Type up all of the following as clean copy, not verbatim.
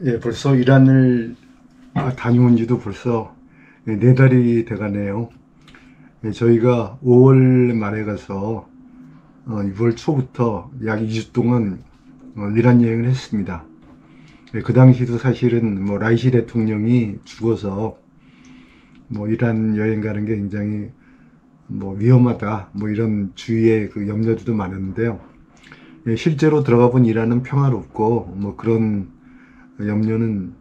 예, 벌써 이란을 다녀온 지도 벌써 4달이 돼가네요. 예, 저희가 5월 말에 가서 6월 초부터 약 2주 동안 이란 여행을 했습니다. 예, 그 당시도 사실은 라이시 대통령이 죽어서 이란 여행 가는 게 굉장히 위험하다 이런 주위의 그 염려들도 많았는데요. 예, 실제로 들어가 본 이란은 평화롭고 그런 염려는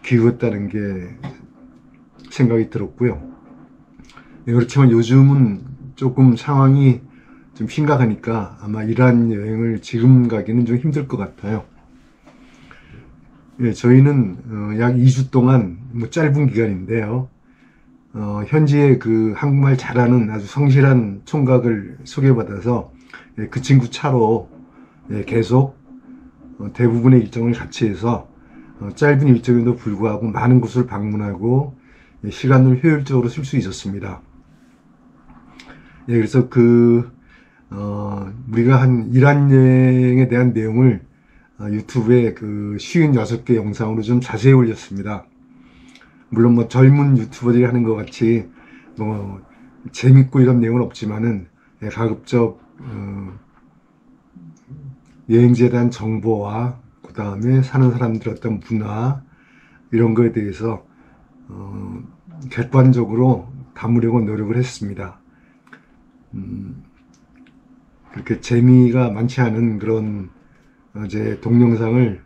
기울었다는 게 생각이 들었고요. 네, 그렇지만 요즘은 조금 상황이 좀 심각하니까 아마 이란 여행을 지금 가기는 좀 힘들 것 같아요. 예, 저희는 약 2주 동안 짧은 기간인데요. 현지에 그 한국말 잘하는 아주 성실한 총각을 소개받아서 그 친구 차로 계속 대부분의 일정을 같이 해서 짧은 일정에도 불구하고 많은 곳을 방문하고 시간을 효율적으로 쓸 수 있었습니다. 예, 그래서 우리가 한 이란 여행에 대한 내용을 유튜브에 그 56개 영상으로 좀 자세히 올렸습니다. 물론 젊은 유튜버들이 하는 것 같이 재밌고 이런 내용은 없지만은 가급적 여행지에 대한 정보와 그 다음에 사는 사람들의 어떤 문화 이런 거에 대해서 객관적으로 담으려고 노력을 했습니다. 그렇게 재미가 많지 않은 그런 제 동영상을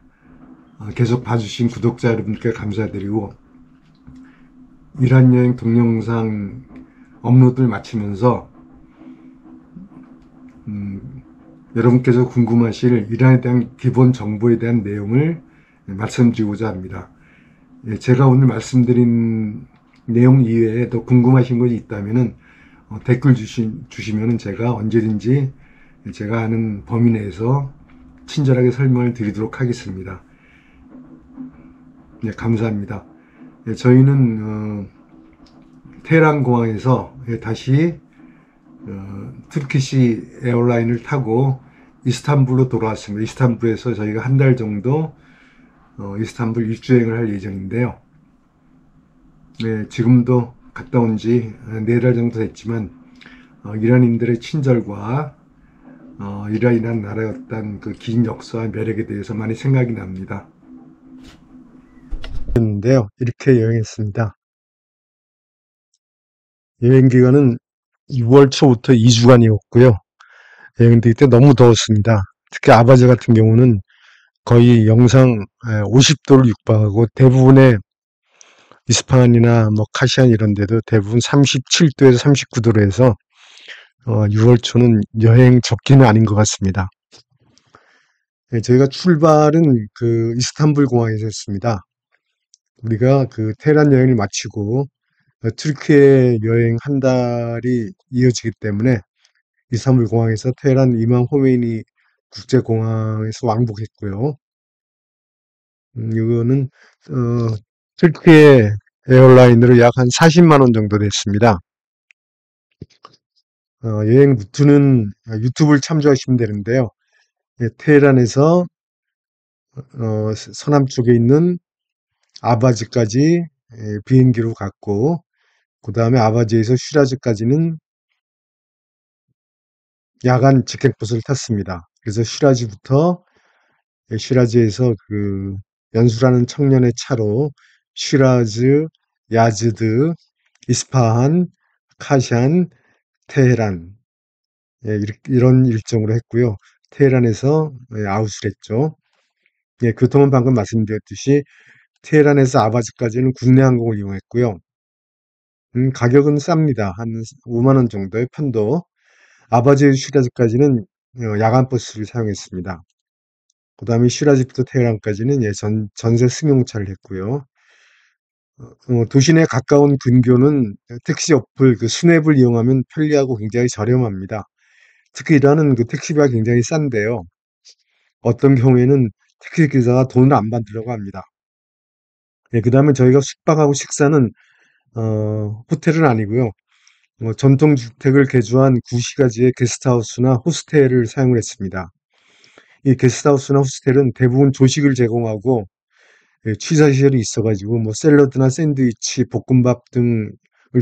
계속 봐주신 구독자 여러분께 감사드리고, 이란 여행 동영상 업로드를 마치면서 여러분께서 궁금하실 이란에 대한 기본 정보에 대한 내용을 말씀드리고자 합니다. 제가 오늘 말씀드린 내용 이외에 더 궁금하신 것이 있다면 댓글 주시면 제가 언제든지 제가 아는 범위 내에서 친절하게 설명을 드리도록 하겠습니다. 네, 감사합니다. 저희는 테헤란 공항에서 다시 터키시 에어라인을 타고 이스탄불로 돌아왔습니다. 이스탄불에서 저희가 한 달 정도 이스탄불 일주여행을 할 예정인데요. 네, 지금도 갔다 온 지 4달 정도 됐지만 이란인들의 친절과 이란이라는 나라의 어떤 그 긴 역사와 매력에 대해서 많이 생각이 납니다. 인데요, 이렇게 여행했습니다. 여행 기간은 6월 초부터 2주간이었고요. 여행들 때 너무 더웠습니다. 특히 아바제 같은 경우는 거의 영상 50도를 육박하고, 대부분의 이스파한이나 카시안 이런 데도 대부분 37도에서 39도로 해서 6월 초는 여행 적기는 아닌 것 같습니다. 저희가 출발은 그 이스탄불 공항에서 했습니다. 우리가 그 테헤란 여행을 마치고 튀르키예 여행 한 달이 이어지기 때문에 이스탄불 공항에서 테헤란 이맘 호메이니 국제공항에서 왕복했고요. 이거는 튀르키예 에어라인으로 약 한 40만 원 정도 됐습니다. 여행 루트는 유튜브를 참조하시면 되는데요. 테헤란에서 서남 쪽에 있는 아바지까지 비행기로 갔고, 그 다음에 아바지에서 쉬라즈까지는 야간 직행버스를 탔습니다. 그래서 쉬라즈에서 그 연수라는 청년의 차로 쉬라즈, 야즈드, 이스파한, 카샨, 테헤란 이런 일정으로 했고요. 테헤란에서 아웃을 했죠. 교통은 방금 말씀드렸듯이 테헤란에서 아바지까지는 국내 항공을 이용했고요. 가격은 쌉니다. 한 5만 원 정도의 편도. 아바지 쉬라즈까지는 야간 버스를 사용했습니다. 그 다음에 쉬라즈부터 테헤란까지는 전세 승용차를 했고요. 도시 내 가까운 근교는 택시 어플 그 스냅을 이용하면 편리하고 굉장히 저렴합니다. 특히 이란은 그 택시비가 굉장히 싼데요. 어떤 경우에는 택시 기사가 돈을 안 받으려고 합니다. 그 다음에 저희가 숙박하고 식사는 호텔은 아니고요. 전통주택을 개조한 구시가지의 게스트하우스나 호스텔을 사용을 했습니다. 이 게스트하우스나 호스텔은 대부분 조식을 제공하고 취사시설이 있어가지고 뭐 샐러드나 샌드위치, 볶음밥 등을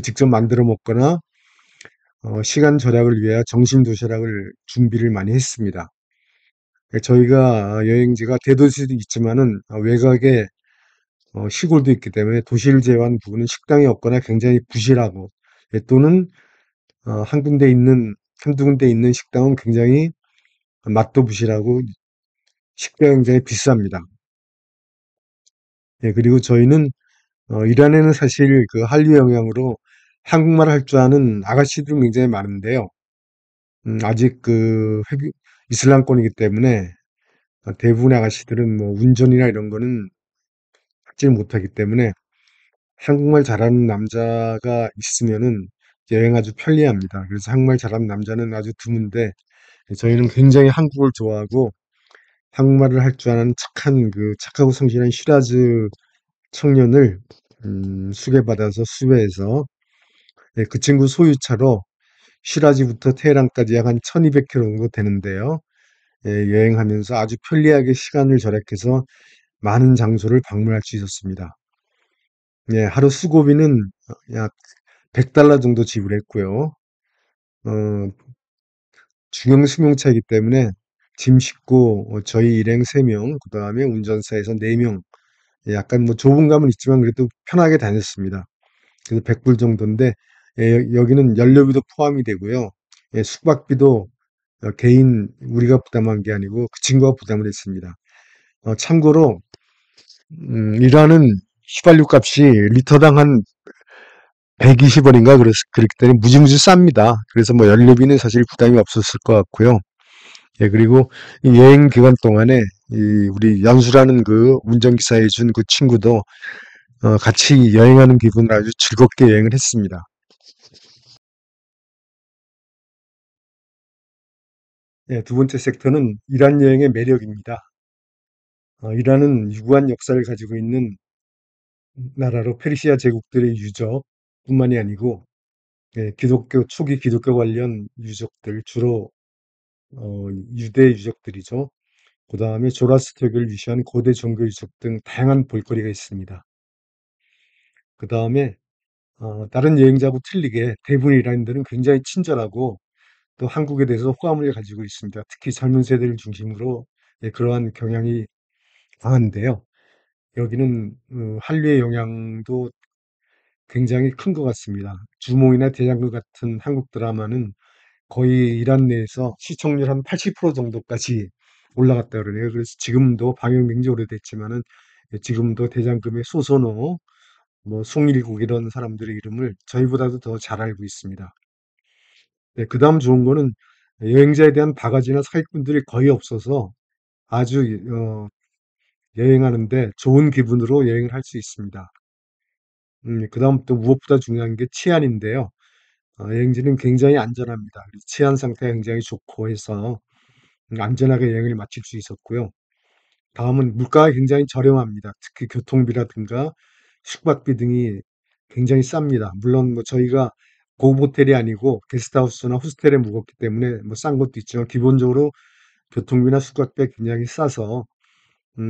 직접 만들어 먹거나 시간 절약을 위해 점심 도시락을 준비를 많이 했습니다. 저희가 여행지가 대도시도 있지만은 외곽에 시골도 있기 때문에 도시를 제외한 부분은 식당이 없거나 굉장히 부실하고 또는 한두 군데 있는 식당은 굉장히 맛도 부실하고 식비가 굉장히 비쌉니다. 그리고 저희는 이란에는 사실 그 한류 영향으로 한국말 할 줄 아는 아가씨들은 굉장히 많은데요. 아직 이슬람권이기 때문에 대부분의 아가씨들은 뭐 운전이나 이런 거는 하지 못하기 때문에 한국말 잘하는 남자가 있으면은 여행 아주 편리합니다. 그래서 한국말 잘하는 남자는 아주 드문데 저희는 굉장히 한국을 좋아하고 한국말을 할 줄 아는 착하고 성실한 시라즈 청년을 수배받아서 수배해서 그 친구 소유차로 시라지부터 테헤란까지 약 한 1200km 정도 되는데요. 여행하면서 아주 편리하게 시간을 절약해서 많은 장소를 방문할 수 있었습니다. 하루 수고비는 약 $100 정도 지불했고요. 어, 중형 승용차이기 때문에 짐 싣고 저희 일행 3명, 그 다음에 운전사에서 4명, 약간 뭐 좁은 감은 있지만 그래도 편하게 다녔습니다. 그래서 100불 정도인데 여기는 연료비도 포함이 되고요. 숙박비도 개인 우리가 부담한 게 아니고 그 친구가 부담을 했습니다. 참고로 이라는 휘발유 값이 리터당 한 120원인가 그렇기 때문에 무지무지 쌉니다. 그래서 뭐 연료비는 사실 부담이 없었을 것 같고요. 그리고 이 여행 기간 동안에 우리 연수라는 그 운전기사 해준 그 친구도 같이 여행하는 기분을 아주 즐겁게 여행을 했습니다. 두 번째 섹터는 이란 여행의 매력입니다. 이란은 유구한 역사를 가지고 있는 나라로 페르시아 제국들의 유적뿐만이 아니고 초기 기독교 관련 유적들, 주로 유대 유적들이죠. 그 다음에 조라스터교를 위시한 고대 종교 유적 등 다양한 볼거리가 있습니다. 그 다음에 다른 여행자하고 틀리게 대부분 이란인들은 굉장히 친절하고 또 한국에 대해서 호감을 가지고 있습니다. 특히 젊은 세대를 중심으로 그러한 경향이 강한데요. 여기는 한류의 영향도 굉장히 큰 것 같습니다. 주몽이나 대장금 같은 한국 드라마는 거의 이란 내에서 시청률 한 80% 정도까지 올라갔다 그러네요. 그래서 지금도 방영된 지 오래됐지만은 지금도 대장금의 소선호, 뭐 송일국 이런 사람들의 이름을 저희보다도 더 잘 알고 있습니다. 그다음 좋은 거는 여행자에 대한 바가지나 사기꾼들이 거의 없어서 아주 여행하는데 좋은 기분으로 여행을 할 수 있습니다. 그다음 또 무엇보다 중요한 게 치안인데요. 여행지는 굉장히 안전합니다. 치안 상태가 굉장히 좋고 해서 안전하게 여행을 마칠 수 있었고요. 다음은 물가가 굉장히 저렴합니다. 특히 교통비라든가 숙박비 등이 굉장히 쌉니다. 물론 뭐 저희가 고급 호텔이 아니고 게스트하우스나 호스텔에 묵었기 때문에 뭐 싼 것도 있지만 기본적으로 교통비나 숙박비가 굉장히 싸서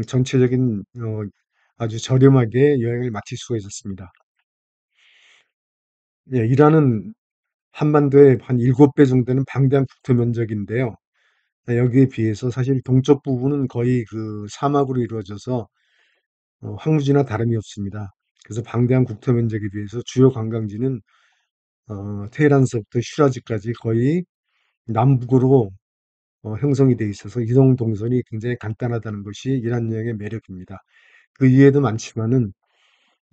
전체적인 아주 저렴하게 여행을 마칠 수가 있었습니다. 이란은 한반도의 한 7배 정도 되는 방대한 국토 면적인데요. 여기에 비해서 사실 동쪽 부분은 거의 그 사막으로 이루어져서 황무지나 다름이 없습니다. 그래서 방대한 국토 면적에 비해서 주요 관광지는 테헤란서부터 슈라즈까지 거의 남북으로 형성이 돼 있어서 이동 동선이 굉장히 간단하다는 것이 이란 여행의 매력입니다. 그 이외에도 많지만은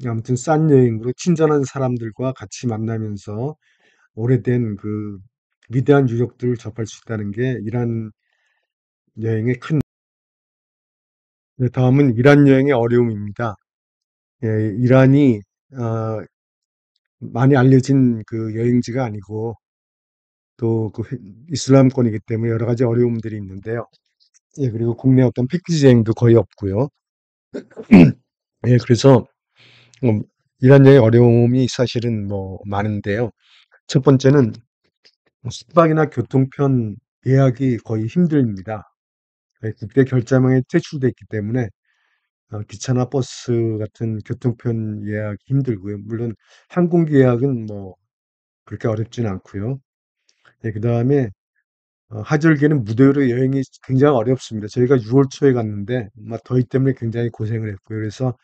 아무튼 싼 여행으로 친절한 사람들과 같이 만나면서 오래된 그 위대한 유적들을 접할 수 있다는 게 이란 여행의 큰. 다음은 이란 여행의 어려움입니다. 이란이 어, 많이 알려진 그 여행지가 아니고 또 그 이슬람권이기 때문에 여러 가지 어려움들이 있는데요. 그리고 국내 어떤 패키지 여행도 거의 없고요. 그래서 이란 여행 어려움이 사실은 뭐 많은데요. 첫 번째는 숙박이나 교통편 예약이 거의 힘듭니다. 국제 결제망에 퇴출돼 있기 때문에 기차나 버스 같은 교통편 예약이 힘들고요. 물론 항공기 예약은 뭐 그렇게 어렵진 않고요. 그다음에 하절기에는 무더위로 여행이 굉장히 어렵습니다. 저희가 6월 초에 갔는데 막 더위 때문에 굉장히 고생을 했고요. 그래서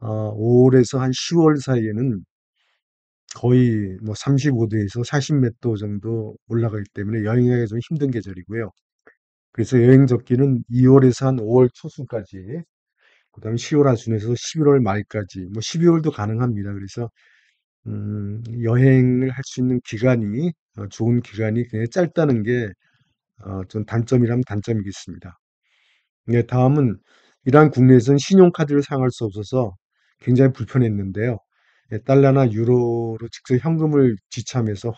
5월에서 한 10월 사이에는 거의 뭐 35도에서 40 몇 도 정도 올라가기 때문에 여행하기가 좀 힘든 계절이고요. 그래서 여행 접기는 2월에서 한 5월 초순까지, 그다음에 10월 하순에서 11월 말까지, 뭐 12월도 가능합니다. 그래서 여행을 할 수 있는 기간이 좋은 기간이 굉장히 짧다는 게 좀 단점이라면 단점이겠습니다. 네, 다음은 이러한 국내에서는 신용카드를 사용할 수 없어서 굉장히 불편했는데요. 달러나 유로로 직접 현금을 지참해서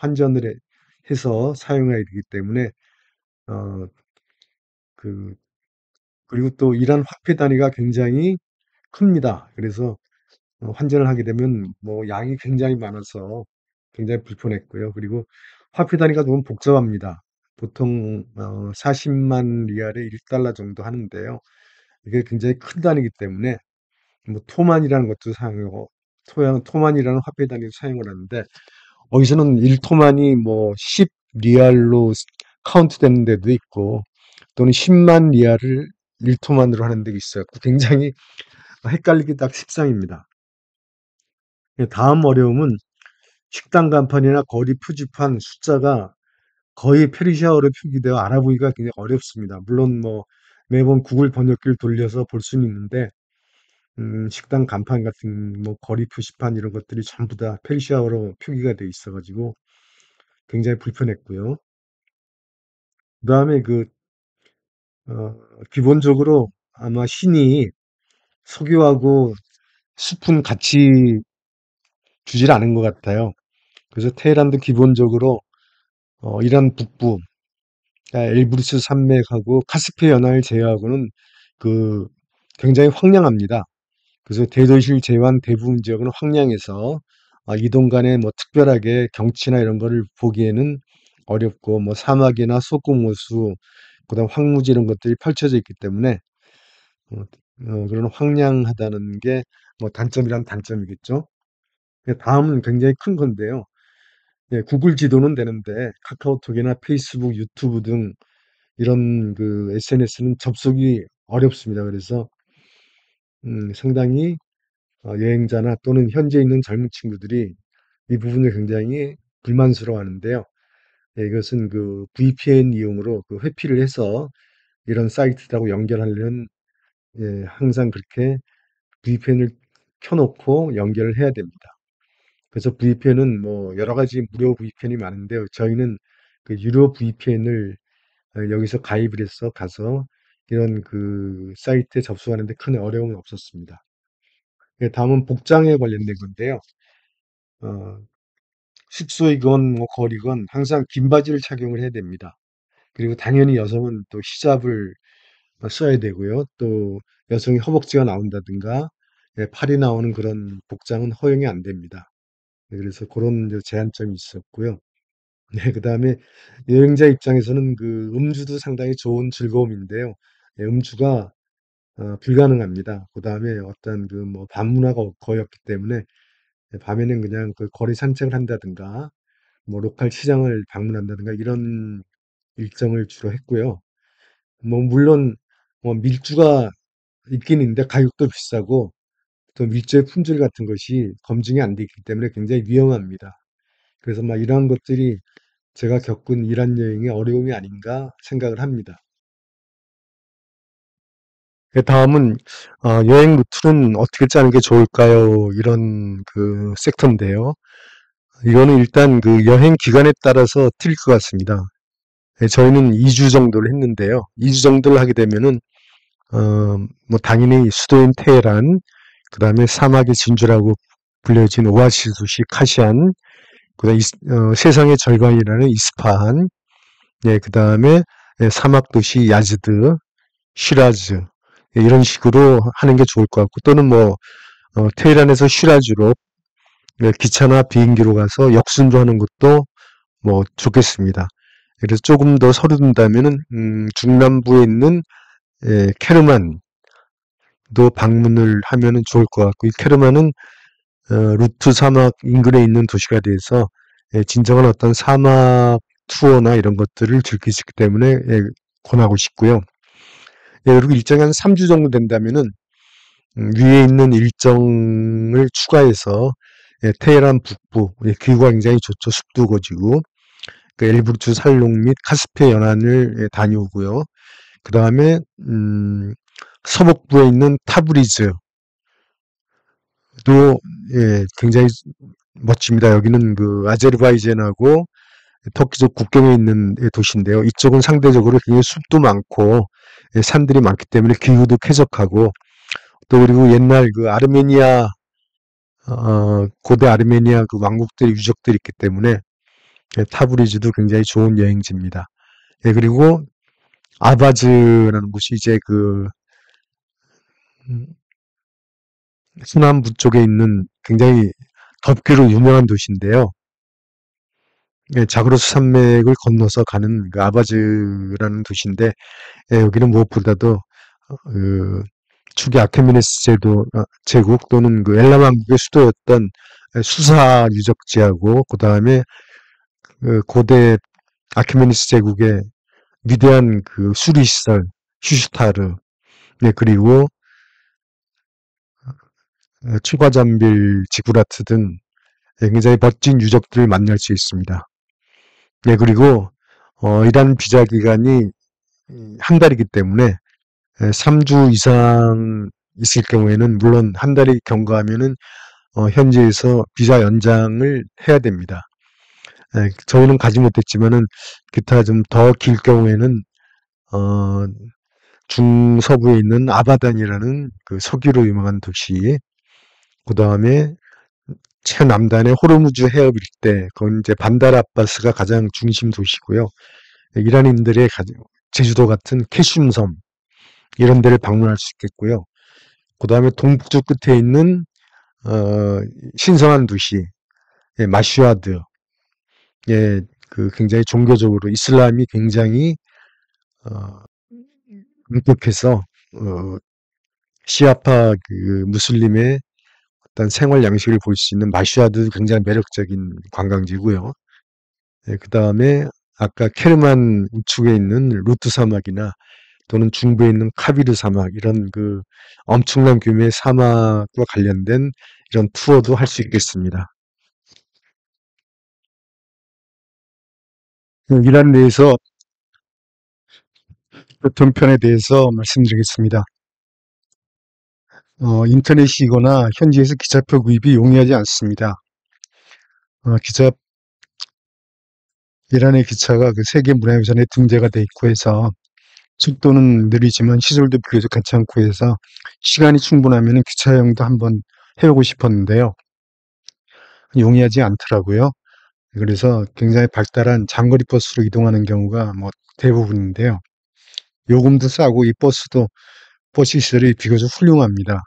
해서 사용해야 되기 때문에 어, 그 그리고 또 이란 화폐 단위가 굉장히 큽니다. 그래서 환전을 하게 되면 뭐 양이 굉장히 많아서 굉장히 불편했고요. 그리고 화폐 단위가 너무 복잡합니다. 보통 40만 리알에 1달러 정도 하는데요. 이게 굉장히 큰 단위이기 때문에 뭐 토만이라는 것도 사용하고 토만이라는 화폐 단위도 사용을 하는데, 어디서는 1토만이 뭐 10 리알로 카운트 되는 데도 있고 또는 10만 리알을 1토만으로 하는 데가 있어요. 굉장히 헷갈리기 딱 십상입니다. 다음 어려움은 식당 간판이나 거리 표지판 숫자가 거의 페르시아어로 표기되어 알아보기가 굉장히 어렵습니다. 물론 뭐 매번 구글 번역기를 돌려서 볼 수는 있는데 식당 간판 같은 뭐 거리 표시판 이런 것들이 전부 다 페르시아어로 표기가 돼 있어가지고 굉장히 불편했고요. 그다음에 어, 기본적으로 아마 신이 석유하고 숲은 같이 주질 않은 것 같아요. 그래서 테헤란도 기본적으로 이란 북부, 엘브루스 산맥하고 카스피해 연안을 제외하고는 그 굉장히 황량합니다. 그래서 대도시를 제외한 대부분 지역은 황량해서 이동 간에 뭐 특별하게 경치나 이런 거를 보기에는 어렵고, 뭐 사막이나 소꿉호수, 그다음 황무지 이런 것들이 펼쳐져 있기 때문에 어, 그런 황량하다는 게 뭐 단점이란 단점이겠죠. 다음은 굉장히 큰 건데요. 구글 지도는 되는데 카카오톡이나 페이스북, 유튜브 등 이런 그 SNS는 접속이 어렵습니다. 그래서 상당히 여행자나 또는 현재 있는 젊은 친구들이 이 부분을 굉장히 불만스러워하는데요. 이것은 그 VPN 이용으로 그 회피를 해서 이런 사이트하고 연결하려면 항상 그렇게 VPN을 켜놓고 연결을 해야 됩니다. 그래서 VPN은 뭐 여러 가지 무료 VPN이 많은데요. 저희는 그 유료 VPN을 여기서 가입을 해서 가서 이런 그 사이트에 접속하는데 큰 어려움은 없었습니다. 다음은 복장에 관련된 건데요. 어, 숙소이건 뭐 거리건 항상 긴 바지를 착용을 해야 됩니다. 그리고 당연히 여성은 또 히잡을 써야 되고요. 또 여성이 허벅지가 나온다든가 팔이 나오는 그런 복장은 허용이 안 됩니다. 그래서 그런 이제 제한점이 있었고요. 네, 그다음에 여행자 입장에서는 그 음주도 상당히 좋은 즐거움인데요. 음주가 불가능합니다. 그다음에 어떤 그 뭐 밤문화가 거의 없기 때문에 밤에는 그냥 그 거리 산책을 한다든가 뭐 로컬 시장을 방문한다든가 이런 일정을 주로 했고요. 뭐 물론 뭐 밀주가 있긴 있는데 가격도 비싸고 또 밀주의 품질 같은 것이 검증이 안 돼 있기 때문에 굉장히 위험합니다. 그래서 막 이러한 것들이 제가 겪은 이란 여행의 어려움이 아닌가 생각을 합니다. 다음은 여행 루트는 어떻게 짜는 게 좋을까요? 이런 그 섹터인데요. 이거는 일단 그 여행 기간에 따라서 틀릴 것 같습니다. 저희는 2주 정도를 했는데요. 2주 정도를 하게 되면은 뭐 당연히 수도인 테헤란, 그다음에 사막의 진주라고 불려진 오아시스 도시 카시안, 그다음 세상의 절반이라는 이스파한, 그다음에 사막 도시 야즈드, 쉬라즈, 이런 식으로 하는 게 좋을 것 같고, 또는 뭐 테헤란에서 쉬라즈로 기차나 비행기로 가서 역순도하는 것도 뭐 좋겠습니다. 그래서 조금 더 서른다면은 중남부에 있는 케르만도 방문을 하면은 좋을 것 같고, 이 케르만은 루트 사막 인근에 있는 도시가 돼서 진정한 어떤 사막 투어나 이런 것들을 즐길 수 있기 때문에 권하고 싶고요. 그리고 일정이 한 3주 정도 된다면은 위에 있는 일정을 추가해서 테헤란 북부, 기후가 굉장히 좋죠. 습도 거지고 그 엘브루트 살롱 및 카스피해 연안을 다녀오고요. 그 다음에 서북부에 있는 타브리즈도 굉장히 멋집니다. 여기는 그 아제르바이잔하고 터키족 국경에 있는 도시인데요. 이쪽은 상대적으로 굉장히 숲도 많고 산들이 많기 때문에 기후도 쾌적하고, 또 그리고 옛날 그 아르메니아 고대 아르메니아 그 왕국들의 유적들이 있기 때문에 타브리즈도 굉장히 좋은 여행지입니다. 그리고 아바즈라는 곳이 이제 그 음, 서남부 쪽에 있는 굉장히 덥기로 유명한 도시인데요. 자그로스 산맥을 건너서 가는 그 아바즈라는 도시인데, 여기는 무엇보다도 그 초기 아케메네스 제국 또는 그 엘람 왕국의 수도였던 수사 유적지하고, 그 다음에 그 고대 아케메네스 제국의 위대한 그 수리시설 휴슈타르, 그리고 추가잔빌 지구라트 등 굉장히 멋진 유적들을 만날 수 있습니다. 그리고 이란 비자 기간이 한 달이기 때문에 3주 이상 있을 경우에는, 물론 한 달이 경과하면은 현지에서 비자 연장을 해야 됩니다. 저희는 가지 못했지만은 기타 좀 더 길 경우에는 어, 중서부에 있는 아바단이라는 그 석유로 유명한 도시, 그 다음에 최남단의 호르무즈 해협 일대, 그건 이제 반달 아바스가 가장 중심 도시고요. 이란인들의 제주도 같은 캐슘섬 이런 데를 방문할 수 있겠고요. 그 다음에 동북쪽 끝에 있는 신성한 도시 마슈아드, 그 굉장히 종교적으로 이슬람이 굉장히 어, 엄격해서 시아파 그 무슬림의 어떤 생활 양식을 볼 수 있는 마슈아드 굉장히 매력적인 관광지고요. 그 다음에 아까 케르만 우측에 있는 루트 사막이나 또는 중부에 있는 카비르 사막, 이런 그 엄청난 규모의 사막과 관련된 이런 투어도 할 수 있겠습니다. 이란 내에서 교통편에 대해서 말씀드리겠습니다. 인터넷이거나 현지에서 기차표 구입이 용이하지 않습니다. 기차 이란의 기차가 그 세계 문화유산에 등재가 돼 있고 해서 속도는 느리지만 시설도 비교적 괜찮고 해서 시간이 충분하면 기차 여행도 한번 해보고 싶었는데요. 용이하지 않더라고요. 그래서 굉장히 발달한 장거리 버스로 이동하는 경우가 뭐 대부분인데요. 요금도 싸고 이 버스 시설이 비교적 훌륭합니다.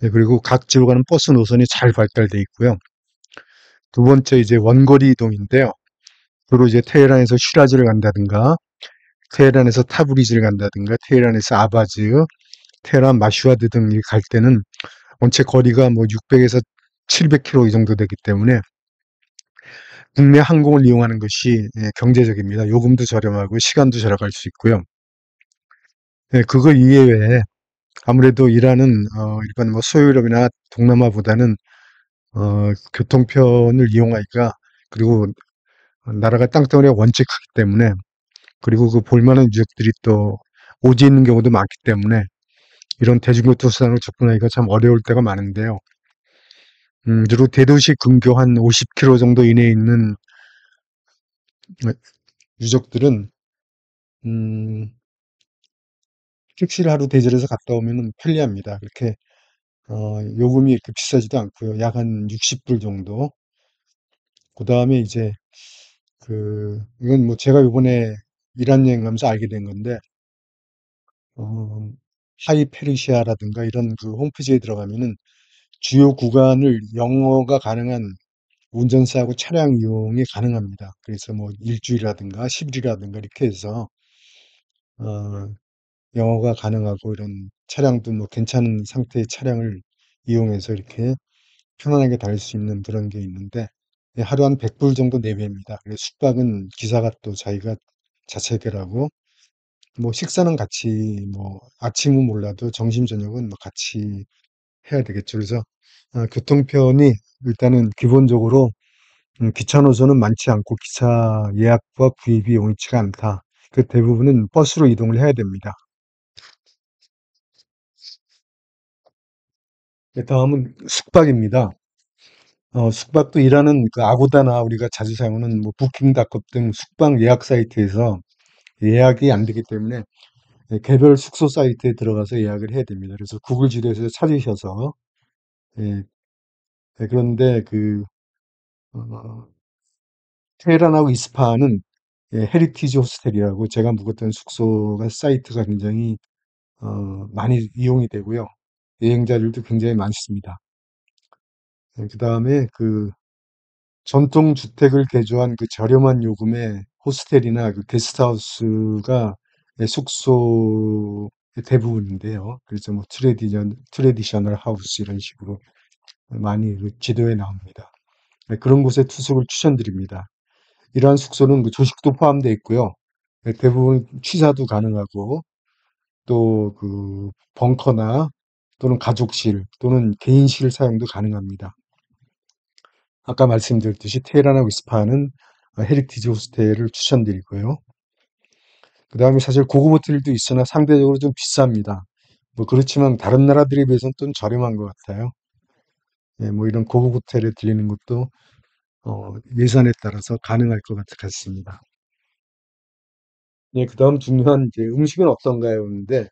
그리고 각 지로 가는 버스 노선이 잘 발달돼 있고요. 두 번째 이제 원거리 이동인데요. 주로 이제 테헤란에서 시라즈를 간다든가, 테헤란에서 타브리즈를 간다든가, 테헤란에서 아바즈, 테헤란 마슈아드 등 갈 때는 원체 거리가 뭐 600에서 700km 이 정도 되기 때문에 국내 항공을 이용하는 것이 경제적입니다. 요금도 저렴하고 시간도 절약할 수 있고요. 그거 이외에 아무래도 이란은 일반 뭐 소유럽이나 동남아보다는 교통편을 이용하기가, 그리고 나라가 땅덩어리가 원체 크기 때문에, 그리고 그 볼만한 유적들이 또 오지 있는 경우도 많기 때문에 이런 대중교통 수단으로 접근하기가 참 어려울 때가 많은데요. 주로 대도시 근교 한 50km 정도 이내에 있는 유적들은 음, 택시를 하루 대절해서 갔다 오면 편리합니다. 그렇게 요금이 이렇게 비싸지도 않고요. 약 한 60불 정도. 그 다음에 이제 이건 뭐 제가 요번에 이란 여행 가면서 알게 된 건데, 어, 하이 페르시아라든가 이런 그 홈페이지에 들어가면은 주요 구간을 영어가 가능한 운전사하고 차량 이용이 가능합니다. 그래서 뭐 일주일이라든가 10일이라든가 이렇게 해서 어, 영어가 가능하고 이런 차량도 뭐 괜찮은 상태의 차량을 이용해서 이렇게 편안하게 다닐 수 있는 그런 게 있는데 예, 하루 한 100불 정도 내외입니다. 그래서 숙박은 기사가 또 자기가 자체 해결하고 뭐 식사는 같이 뭐 아침은 몰라도 점심 저녁은 뭐 같이 해야 되겠죠. 그래서 교통편이 일단은 기본적으로 기차 노선은 많지 않고 기차 예약과 구입이 용이치가 않다. 그 대부분은 버스로 이동을 해야 됩니다. 다음은 숙박입니다. 숙박도 일하는 그 아고다나 우리가 자주 사용하는 뭐 부킹닷컴 등 숙박 예약 사이트에서 예약이 안 되기 때문에 개별 숙소 사이트에 들어가서 예약을 해야 됩니다. 그래서 구글 지도에서 찾으셔서 예, 그런데 어, 테헤란하고 이스파한은 헤리티지 호스텔이라고 제가 묵었던 숙소가 사이트가 굉장히 많이 이용이 되고요. 여행자들도 굉장히 많습니다. 그다음에 그 전통 주택을 개조한 그 저렴한 요금의 호스텔이나 그 게스트하우스가 숙소의 대부분인데요. 그래서 뭐 트레디셔널 하우스 이런 식으로 많이 그 지도에 나옵니다. 그런 곳에 투숙을 추천드립니다. 이러한 숙소는 그 조식도 포함되어 있고요. 대부분 취사도 가능하고 또 그 벙커나 또는 가족실 또는 개인실 사용도 가능합니다. 아까 말씀드렸듯이 테헤란하고 이스파한은 헤리티지 호스텔을 추천드리고요. 그 다음에 사실 고급 호텔도 있으나 상대적으로 좀 비쌉니다. 뭐 그렇지만 다른 나라들에 비해서는 좀 저렴한 것 같아요. 예, 뭐 이런 고급 호텔에 들리는 것도 예산에 따라서 가능할 것 같습니다. 예, 그 다음 중요한 이제 음식은 어떤가요? 근데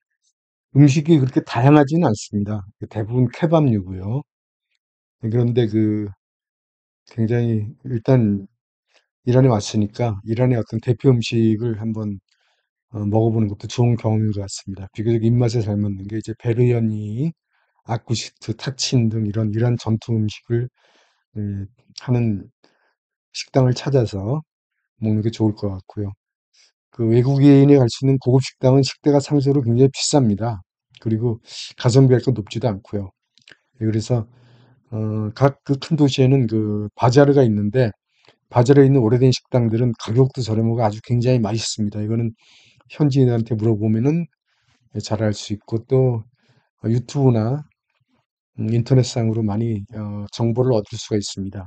음식이 그렇게 다양하지는 않습니다. 대부분 케밥류고요. 그런데 굉장히 일단 이란에 왔으니까 이란의 어떤 대표 음식을 한번 먹어보는 것도 좋은 경험인 것 같습니다. 비교적 입맛에 잘 맞는 게 이제 베르야니, 아쿠시트, 타친 등 이런 이란 전통 음식을 예, 하는 식당을 찾아서 먹는 게 좋을 것 같고요. 그 외국인이 갈 수 있는 고급 식당은 식대가 상대적으로 굉장히 비쌉니다. 그리고 가성비 할거 높지도 않고요. 예, 그래서 각 그 큰 도시에는 그 바자르가 있는데 바자르에 있는 오래된 식당들은 가격도 저렴하고 아주 굉장히 맛있습니다. 이거는 현지인한테 물어보면은 잘 알 수 있고 또 유튜브나 인터넷상으로 많이 정보를 얻을 수가 있습니다.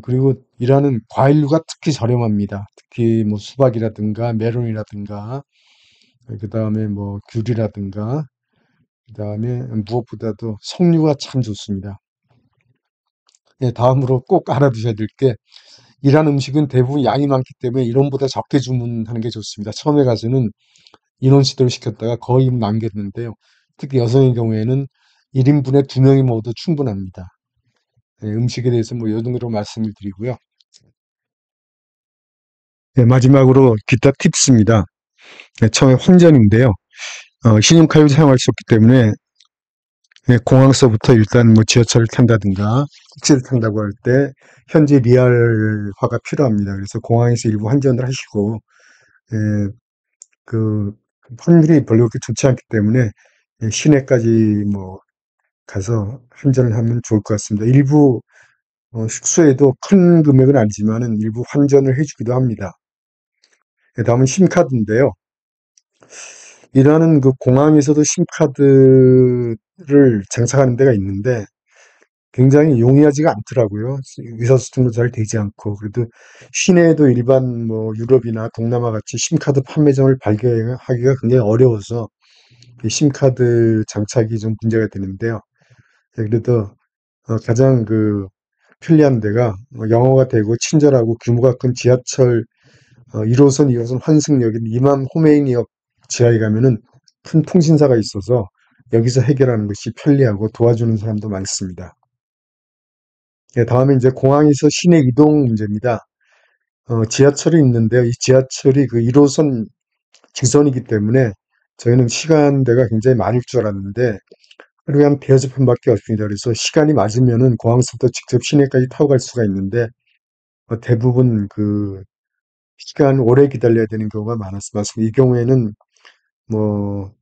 그리고 이라는 과일류가 특히 저렴합니다. 특히 뭐 수박이라든가 메론이라든가 그다음에 뭐 귤이라든가 그다음에 무엇보다도 석류가 참 좋습니다. 예, 다음으로 꼭 알아두셔야 될 게 이란 음식은 대부분 양이 많기 때문에 이론보다 적게 주문하는 게 좋습니다. 처음에 가서는 인원 시대로 시켰다가 거의 남겼는데요. 특히 여성의 경우에는 1인분에 2명이 먹어도 충분합니다. 예, 음식에 대해서 뭐 요 정도로 말씀을 드리고요. 네, 마지막으로 기타 팁스입니다. 네, 처음에 환전인데요. 신용카드를 사용할 수 없기 때문에 네, 공항서부터 일단 뭐 지하철을 탄다든가 택시를 탄다고 할 때 현지 리알화가 필요합니다. 그래서 공항에서 일부 환전을 하시고 예, 그 환율이 별로 그렇게 좋지 않기 때문에 예, 시내까지 뭐 가서 환전을 하면 좋을 것 같습니다. 일부 숙소에도 큰 금액은 아니지만은 일부 환전을 해주기도 합니다. 다음은 심카드인데요. 이라는 그 공항에서도 심카드를 장착하는 데가 있는데 굉장히 용이하지가 않더라고요. 의사소통도 잘 되지 않고 그래도 시내에도 일반 뭐 유럽이나 동남아 같이 심카드 판매점을 발견하기가 굉장히 어려워서 이 심카드 장착이 좀 문제가 되는데요. 그래도 가장 편리한 데가 영어가 되고 친절하고 규모가 큰 지하철 1호선, 2호선 환승역인 이맘 호메이니역 지하에 가면은 큰 통신사가 있어서 여기서 해결하는 것이 편리하고 도와주는 사람도 많습니다. 예, 다음에 이제 공항에서 시내 이동 문제입니다. 지하철이 있는데요. 이 지하철이 그 1호선 직선이기 때문에 저희는 시간대가 굉장히 많을 줄 알았는데 하루에 한 대여섯 편밖에 없습니다. 그래서 시간이 맞으면은 공항서부터 직접 시내까지 타고 갈 수가 있는데 대부분 그 시간 오래 기다려야 되는 경우가 많았습니다. 이 경우에는 뭐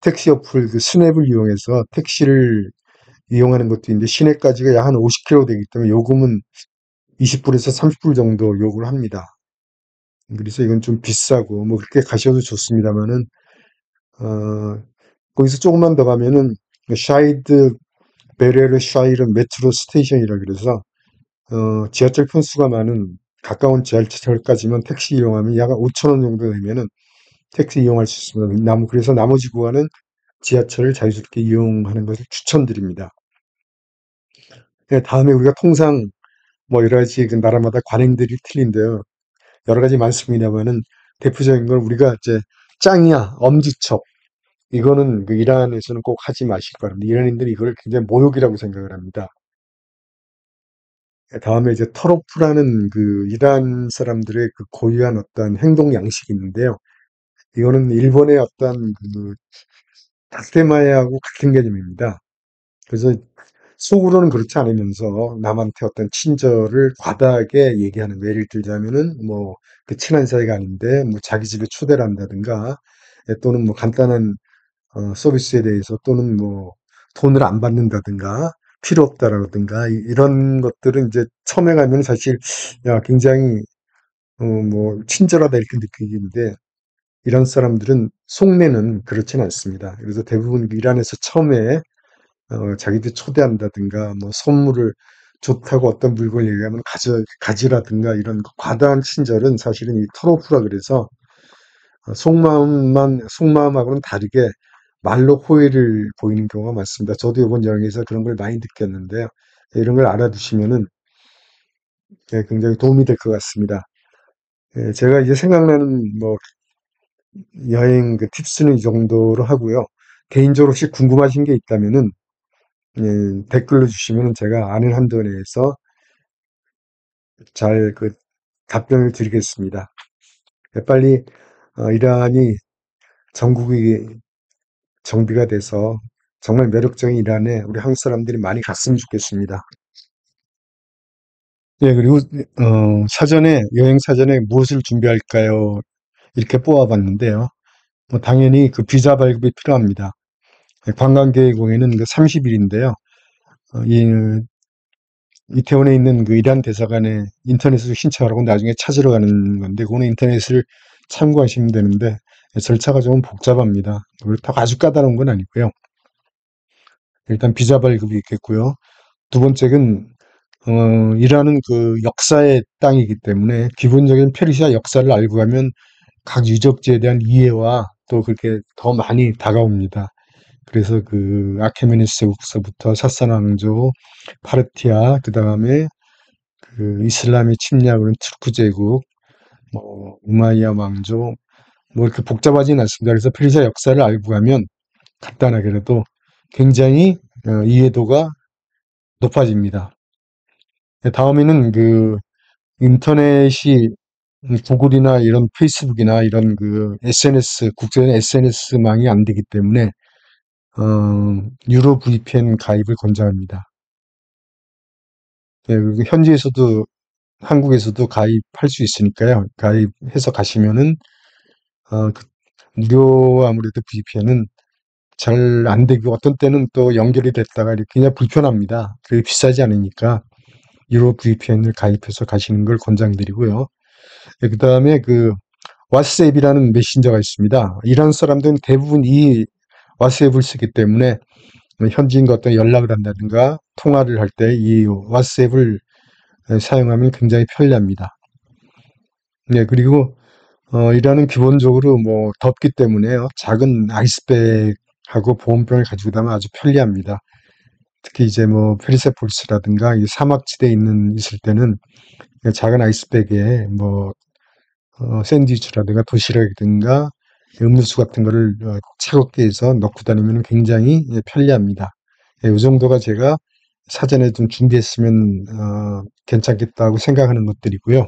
택시 어플 그 스냅을 이용해서 택시를 이용하는 것도 있는데 시내까지가 약 한 50km 되기 때문에 요금은 20불에서 30불 정도 요구를 합니다. 그래서 이건 좀 비싸고 뭐 그렇게 가셔도 좋습니다만은 거기서 조금만 더 가면은 샤이드 베레르 샤이르 메트로 스테이션이라 그래서 지하철 편수가 많은 가까운 지하철까지만 택시 이용하면 약 5천 원 정도 되면은 택시 이용할 수 있습니다. 그래서 나머지 구간은 지하철을 자유스럽게 이용하는 것을 추천드립니다. 네, 다음에 우리가 통상 뭐 여러 가지 그 나라마다 관행들이 틀린데요. 여러 가지 많습니다만은 대표적인 건 우리가 이제 짱이야, 엄지척. 이거는 그 이란에서는 꼭 하지 마시기 바랍니다. 이란인들이 이걸 굉장히 모욕이라고 생각을 합니다. 다음에 이제 터로프라는 그 이란 사람들의 그 고유한 어떤 행동 양식이 있는데요. 이거는 일본의 어떤 그 다테마야하고 같은 개념입니다. 그래서 속으로는 그렇지 않으면서 남한테 어떤 친절을 과다하게 얘기하는 거. 예를 들자면은 뭐 그 친한 사이가 아닌데 뭐 자기 집에 초대를 한다든가 또는 뭐 간단한 서비스에 대해서 또는 뭐 돈을 안 받는다든가 필요 없다라든가 이런 것들은 이제 처음에 가면 사실 야 굉장히 뭐 친절하다 이렇게 느끼는데 이런 사람들은 속내는 그렇진 않습니다. 그래서 대부분 이란에서 처음에 자기들 초대한다든가 뭐 선물을 좋다고 어떤 물건을 얘기하면 가지라든가 이런 과다한 친절은 사실은 이 털오프라 그래서 속마음하고는 다르게 말로 호의를 보이는 경우가 많습니다. 저도 이번 여행에서 그런 걸 많이 느꼈는데요. 이런 걸 알아두시면은 굉장히 도움이 될 것 같습니다. 제가 이제 생각나는 뭐 여행 그 팁스는 이 정도로 하고요. 개인적으로 혹시 궁금하신 게 있다면은 댓글로 주시면 제가 아는 한도 내에서 잘 그 답변을 드리겠습니다. 빨리 이란이 전국이 정비가 돼서 정말 매력적인 이란에 우리 한국 사람들이 많이 갔으면 좋겠습니다. 예, 그리고 여행 사전에 무엇을 준비할까요? 이렇게 뽑아봤는데요. 뭐 당연히 그 비자 발급이 필요합니다. 관광계획에는 그 30일인데요. 이태원에 있는 그 이란 대사관에 인터넷으로 신청하라고 나중에 찾으러 가는 건데, 그거는 인터넷을 참고하시면 되는데, 절차가 좀 복잡합니다. 그렇다고 아주 까다로운 건 아니고요. 일단 비자 발급이 있겠고요. 두 번째는, 이란은 그 역사의 땅이기 때문에 기본적인 페르시아 역사를 알고 가면 각 유적지에 대한 이해와 또 그렇게 더 많이 다가옵니다. 그래서 그 아케메네스 제국서부터 사산 왕조, 파르티아, 그 다음에 그 이슬람이 침략을 한 투르크 제국, 뭐 우마이야 왕조, 뭐 이렇게 복잡하진 않습니다. 그래서 페르시아 역사를 알고 가면 간단하게라도 굉장히 이해도가 높아집니다. 다음에는 그 인터넷이 구글이나 이런 페이스북이나 이런 그 SNS, 국제적인 SNS망이 안 되기 때문에 유로 VPN 가입을 권장합니다. 그리고 현지에서도 한국에서도 가입할 수 있으니까요. 가입해서 가시면은 그 무료 아무래도 VPN은 잘 안 되고 어떤 때는 또 연결이 됐다가 이렇게 그냥 불편합니다. 그게 비싸지 않으니까 유로 VPN을 가입해서 가시는 걸 권장드리고요. 그 다음에 그 왓츠앱이라는 메신저가 있습니다. 이런 사람들은 대부분 이 왓츠앱을 쓰기 때문에 현지인과 어떤 연락을 한다든가 통화를 할 때 이 왓츠앱을 사용하면 굉장히 편리합니다. 네, 그리고 이란은 기본적으로 뭐 덥기 때문에요. 작은 아이스백하고 보온병을 가지고 다니면 아주 편리합니다. 특히 이제 뭐 페리세폴스라든가 이 사막지대에 있을 때는 작은 아이스백에 뭐 샌드위치라든가 도시락이든가 음료수 같은 거를 차갑게 해서 넣고 다니면 굉장히 편리합니다. 이 정도가 제가 사전에 좀 준비했으면 괜찮겠다고 생각하는 것들이고요.